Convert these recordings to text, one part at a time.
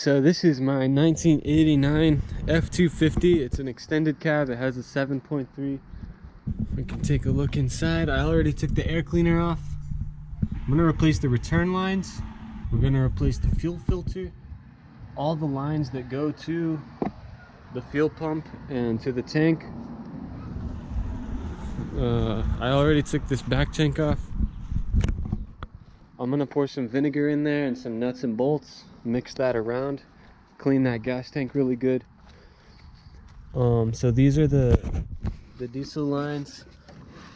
So this is my 1989 f250. It's an extended cab. It has a 7.3. We can take a look inside. I already took the air cleaner off. I'm gonna replace the return lines. We're gonna replace the fuel filter, all the lines that go to the fuel pump and to the tank. I already took this back tank off. I'm gonna pour some vinegar in there and some nuts and bolts, mix that around, clean that gas tank really good. So these are the diesel lines.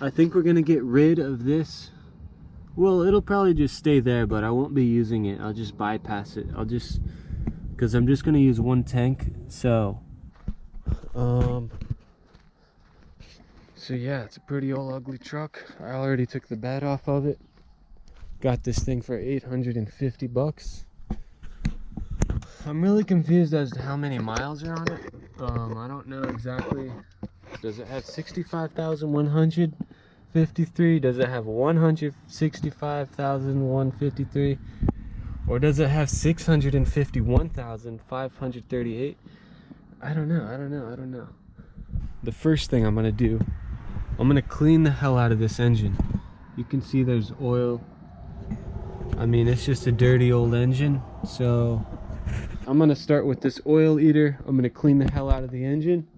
I think we're gonna get rid of this. Well, it'll probably just stay there, but I won't be using it. I'll just bypass it. Because I'm just gonna use one tank. So yeah, it's a pretty old ugly truck. I already took the bed off of it. Got this thing for 850 bucks. I'm really confused as to how many miles are on it. I don't know exactly. Does it have 65,153? Does it have 165,153? Or does it have 651,538? I don't know. The first thing I'm gonna do, I'm gonna clean the hell out of this engine. You can see there's oil. I mean, it's just a dirty old engine. So I'm gonna start with this oil eater. I'm gonna clean the hell out of the engine.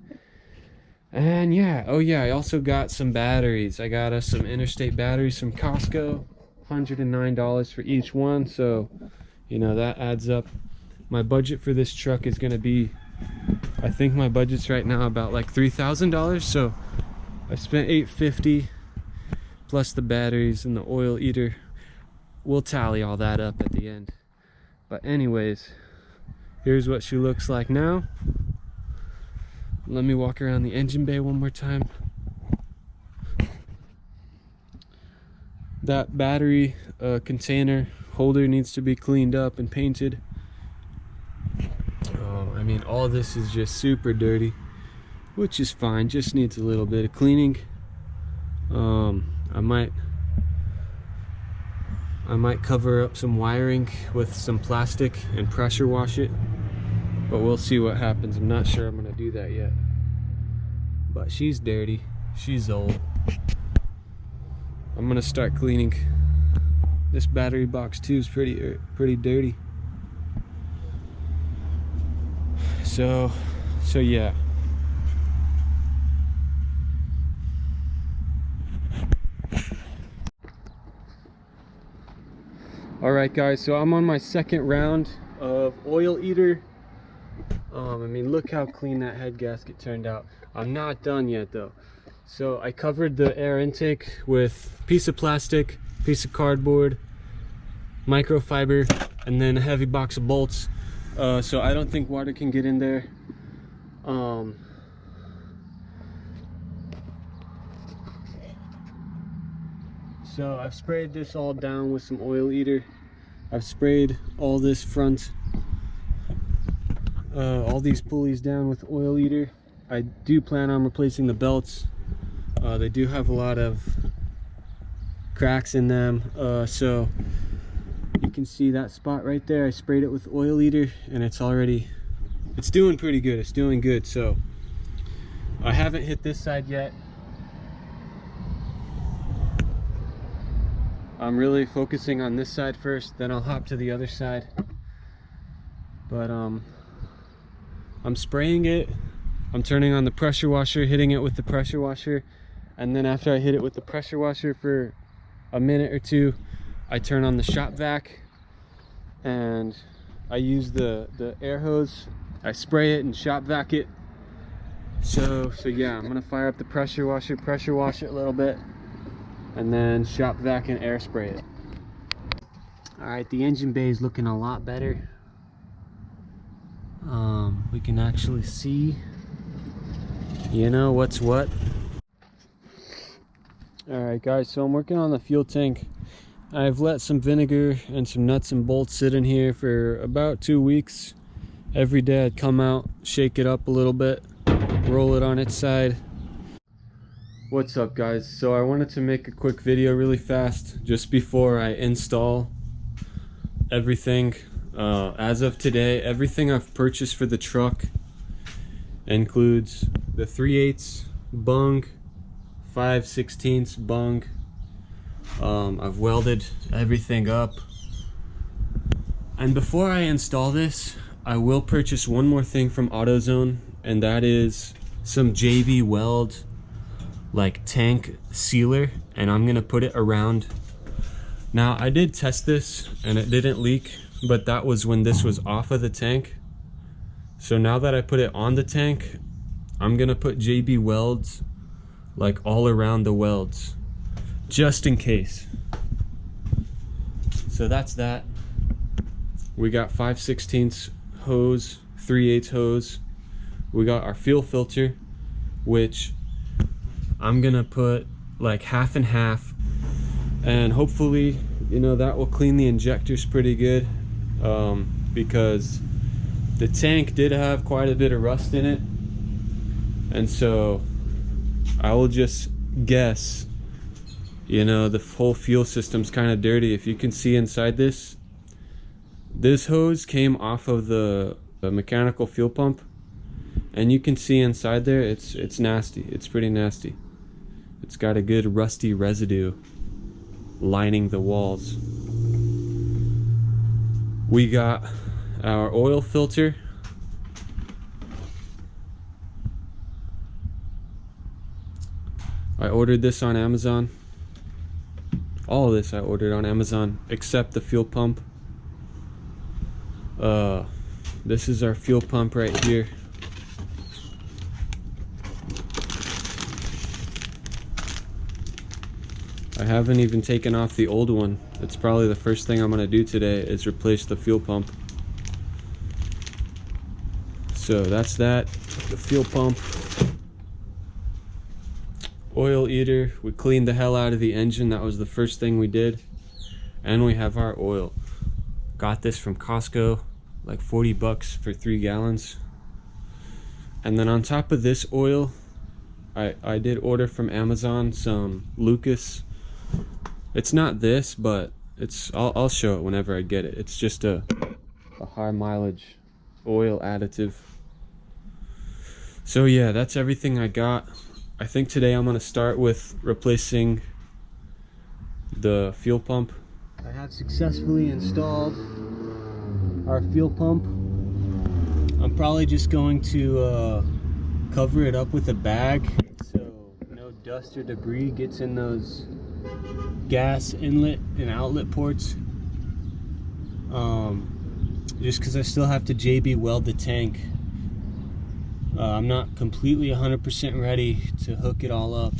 And yeah, oh yeah, I also got some batteries. I got us some interstate batteries from Costco, $109 for each one. So, you know, that adds up. My budget for this truck is gonna be, I think my budget's right now about like $3,000. So I spent $850 plus the batteries and the oil eater. We'll tally all that up at the end. But anyways, here's what she looks like now. Let me walk around the engine bay one more time. That battery container holder needs to be cleaned up and painted. I mean, all this is just super dirty, which is fine, just needs a little bit of cleaning. I might cover up some wiring with some plastic and pressure wash it, but we'll see what happens. I'm not sure I'm gonna do that yet. But she's dirty, she's old. I'm gonna start cleaning. This battery box too is pretty dirty. So yeah. Alright guys, so I'm on my second round of oil eater. I mean, look how clean that head gasket turned out. I'm not done yet though. So I covered the air intake with a piece of plastic, piece of cardboard, microfiber, and then a heavy box of bolts. So I don't think water can get in there. So I've sprayed this all down with some oil eater. I've sprayed all this front, all these pulleys down with oil eater. I do plan on replacing the belts. They do have a lot of cracks in them. So you can see that spot right there. I sprayed it with oil eater and it's doing pretty good. It's doing good. So I haven't hit this side yet. I'm really focusing on this side first, then I'll hop to the other side. But I'm spraying it. I'm turning on the pressure washer, hitting it with the pressure washer, and then after I hit it with the pressure washer for a minute or two, I turn on the shop vac and I use the air hose. I spray it and shop vac it. So yeah, I'm gonna fire up the pressure washer, pressure wash it a little bit, and then shop vac and air spray it. All right, the engine bay is looking a lot better. We can actually see, you know, what's what. All right guys, so I'm working on the fuel tank. I've let some vinegar and some nuts and bolts sit in here for about 2 weeks. Every day I'd come out, shake it up a little bit, roll it on its side. What's up guys? So I wanted to make a quick video really fast just before I install everything. As of today, everything I've purchased for the truck includes the 3/8 bung, 5/16 bung. I've welded everything up. And before I install this, I will purchase one more thing from AutoZone, and that is some JB Weld like tank sealer, and I'm gonna put it around. Now I did test this and it didn't leak, but that was when this was off of the tank. So now that I put it on the tank, I'm gonna put JB welds like all around the welds, just in case. So that's that. We got 5/16 hose, 3/8 hose. We got our fuel filter, which I'm gonna put like half and half, and hopefully, you know, that will clean the injectors pretty good, because the tank did have quite a bit of rust in it. And so I will just guess, you know, the whole fuel system's kind of dirty. If you can see inside this hose came off of the mechanical fuel pump, and you can see inside there it's nasty. It's pretty nasty. It's got a good rusty residue lining the walls. We got our oil filter. I ordered this on Amazon. All of this I ordered on Amazon except the fuel pump. This is our fuel pump right here. I haven't even taken off the old one. It's probably the first thing I'm gonna do today is replace the fuel pump. So that's that, the fuel pump. Oil eater, we cleaned the hell out of the engine. That was the first thing we did. And we have our oil. Got this from Costco, like 40 bucks for 3 gallons. And then on top of this oil, I did order from Amazon some Lucas. It's not this, but I'll show it whenever I get it. It's just a high mileage oil additive. So yeah, that's everything I got. I think today I'm gonna start with replacing the fuel pump. I have successfully installed our fuel pump. I'm probably just going to cover it up with a bag so no dust or debris gets in those gas inlet and outlet ports. Just because I still have to JB weld the tank. I'm not completely 100% ready to hook it all up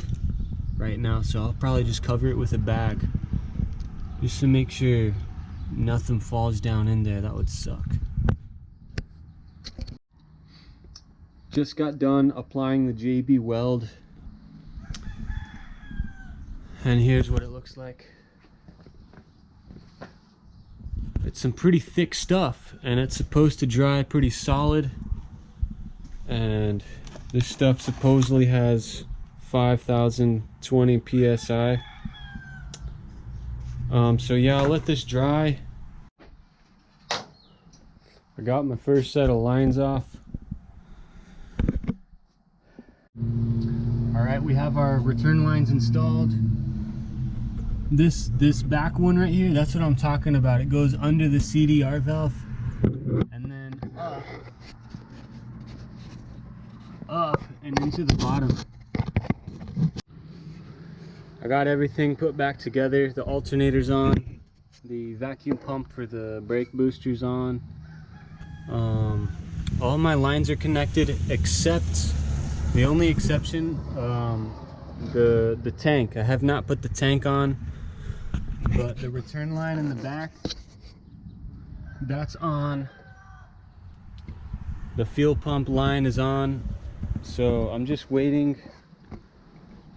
right now, so I'll probably just cover it with a bag just to make sure nothing falls down in there. That would suck. Just got done applying the JB weld, and here's what it looks like. It's some pretty thick stuff, and it's supposed to dry pretty solid. And this stuff supposedly has 5,020 psi. So yeah, I'll let this dry. I got my first set of lines off. Alright, we have our return lines installed. This back one right here, that's what I'm talking about. It goes under the CDR valve and then up and into the bottom. I got everything put back together. The alternator's on, the vacuum pump for the brake booster's on. All my lines are connected except the only exception, the tank. I have not put the tank on, but the return line in the back, that's on. The fuel pump line is on. So I'm just waiting.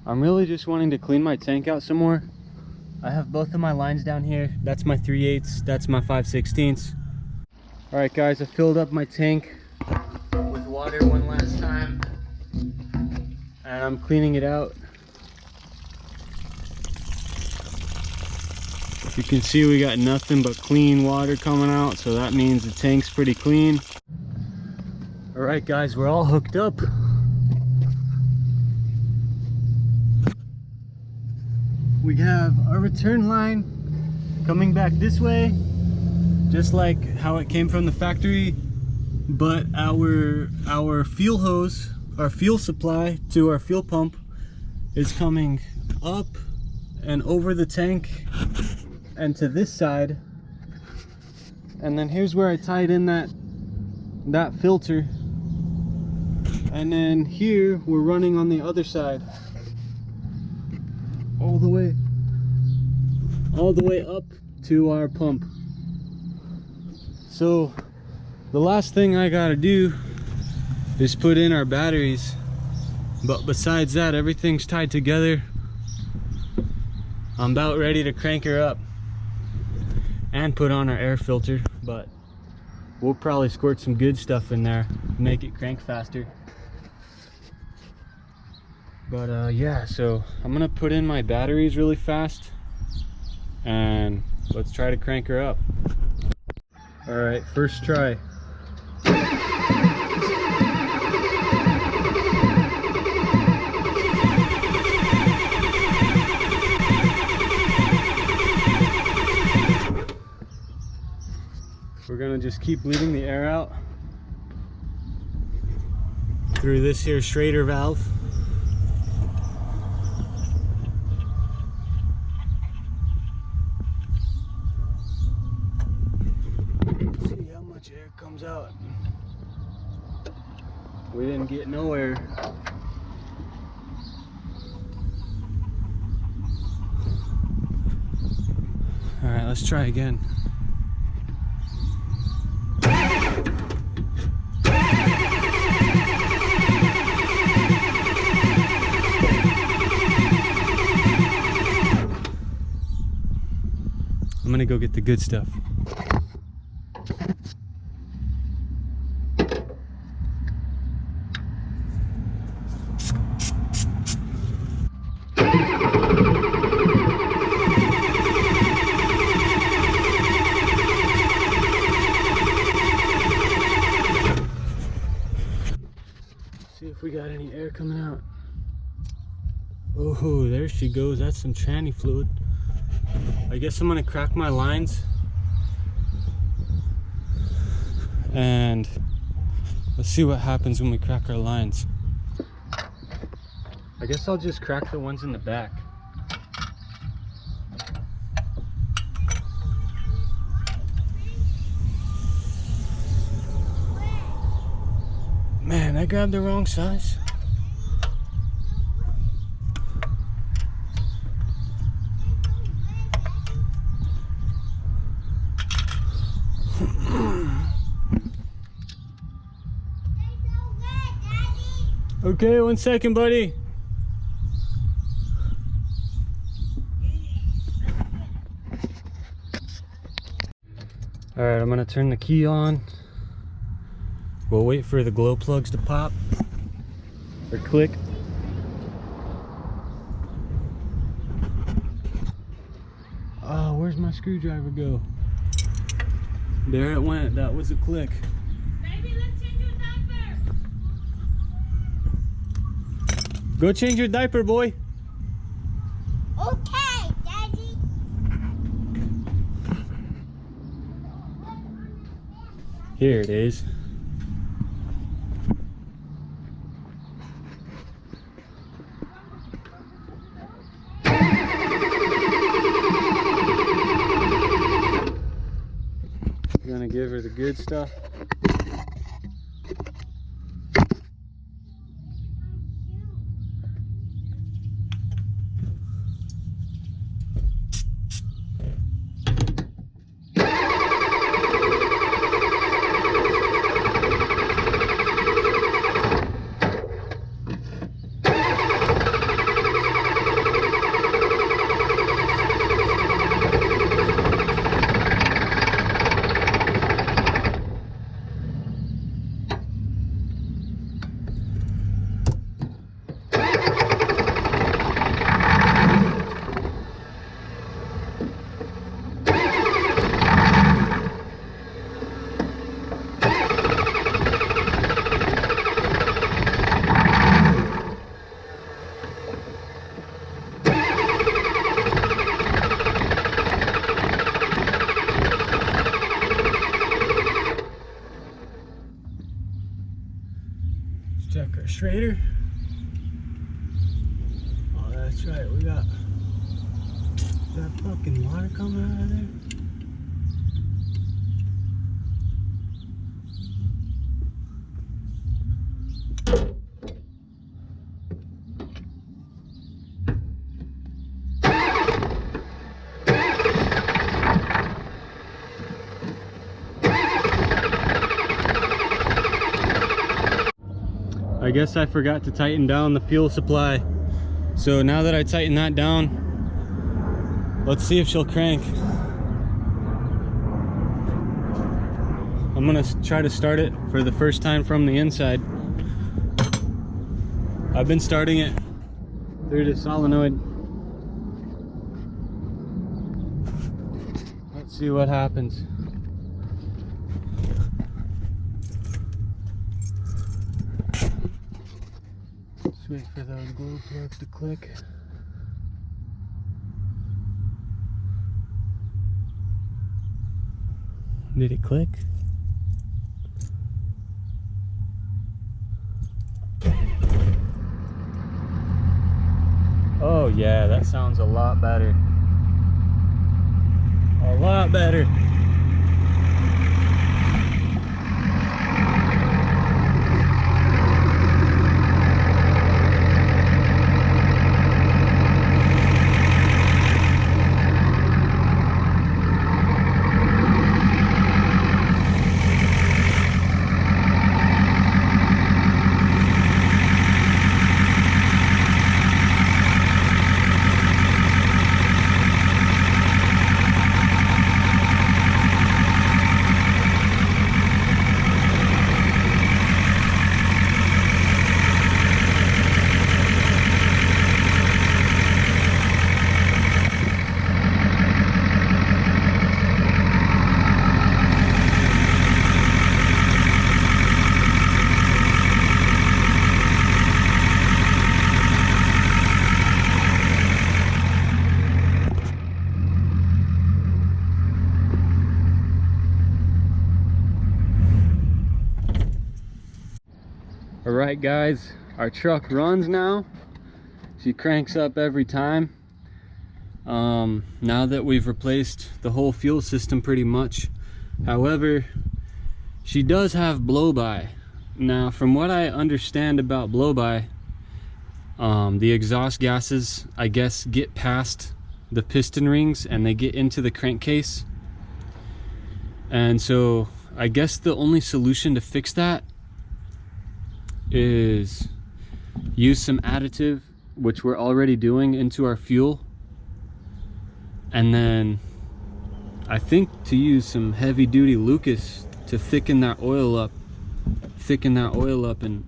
I'm really just wanting to clean my tank out some more. I have both of my lines down here. That's my 3/8, that's my 5/16. All right guys, I filled up my tank with water one last time, and I'm cleaning it out. You can see we got nothing but clean water coming out, so that means the tank's pretty clean. All right guys, we're all hooked up. We have our return line coming back this way, just like how it came from the factory, but our fuel hose, our fuel supply to our fuel pump is coming up and over the tank and to this side. And then here's where I tied in that filter, and then here we're running on the other side all the way up to our pump. So the last thing I gotta do is put in our batteries, but besides that, everything's tied together. I'm about ready to crank her up and put on our air filter, but we'll probably squirt some good stuff in there, make it crank faster. But yeah, so I'm gonna put in my batteries really fast and let's try to crank her up. All right, first try. We're gonna just keep leaving the air out through this here Schrader valve. See how much air comes out. We didn't get no air. All right, let's try again. I'm gonna go get the good stuff. See if we got any air coming out. Oh, there she goes. That's some tranny fluid. I guess I'm gonna crack my lines and let's see what happens when we crack our lines. I guess I'll just crack the ones in the back. Man, I grabbed the wrong size. Okay, 1 second, buddy. All right, I'm gonna turn the key on. We'll wait for the glow plugs to pop or click. Oh, where's my screwdriver go? There it went. That was a click. Baby, let's change your diaper. Go change your diaper, boy. Okay, Daddy. Here it is. Gonna give her the good stuff. check our Schrader. Oh, that's right. We got that fucking water coming out of there. I guess I forgot to tighten down the fuel supply. So now that I tighten that down, let's see if she'll crank. I'm gonna try to start it for the first time from the inside. I've been starting it through the solenoid. Let's see what happens. Wait for those glow plugs to click. Did it click? Oh yeah, that sounds a lot better. A lot better. Alright guys, our truck runs now. She cranks up every time. Now that we've replaced the whole fuel system pretty much. However, she does have blow-by. Now from what I understand about blow-by, the exhaust gases, I guess, get past the piston rings and they get into the crankcase. And so I guess the only solution to fix that is use some additive, which we're already doing, into our fuel, and then I think to use some heavy duty Lucas to thicken that oil up and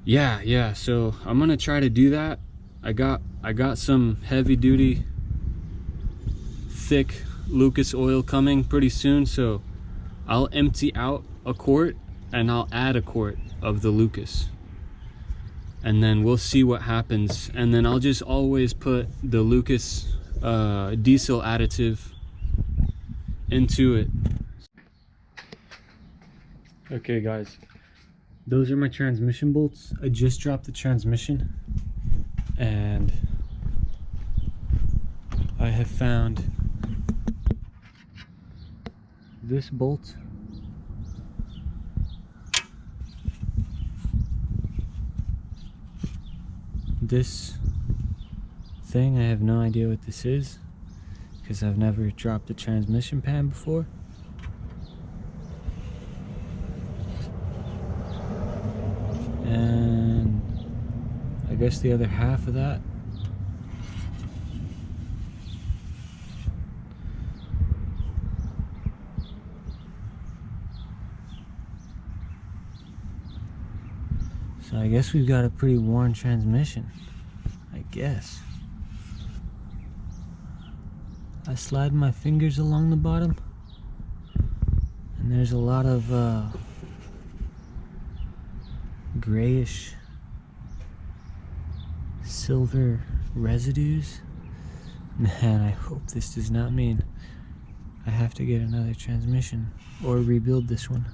yeah, so I'm gonna try to do that. I got some heavy duty thick Lucas oil coming pretty soon, so I'll empty out a quart and I'll add a quart of the Lucas, and then we'll see what happens. And then I'll just always put the Lucas diesel additive into it. Okay guys, those are my transmission bolts. I just dropped the transmission and I have found this bolt. This thing, I have no idea what this is because I've never dropped a transmission pan before. And I guess the other half of that. So I guess we've got a pretty worn transmission, I guess. I slide my fingers along the bottom and there's a lot of grayish silver residues. Man, I hope this does not mean I have to get another transmission or rebuild this one.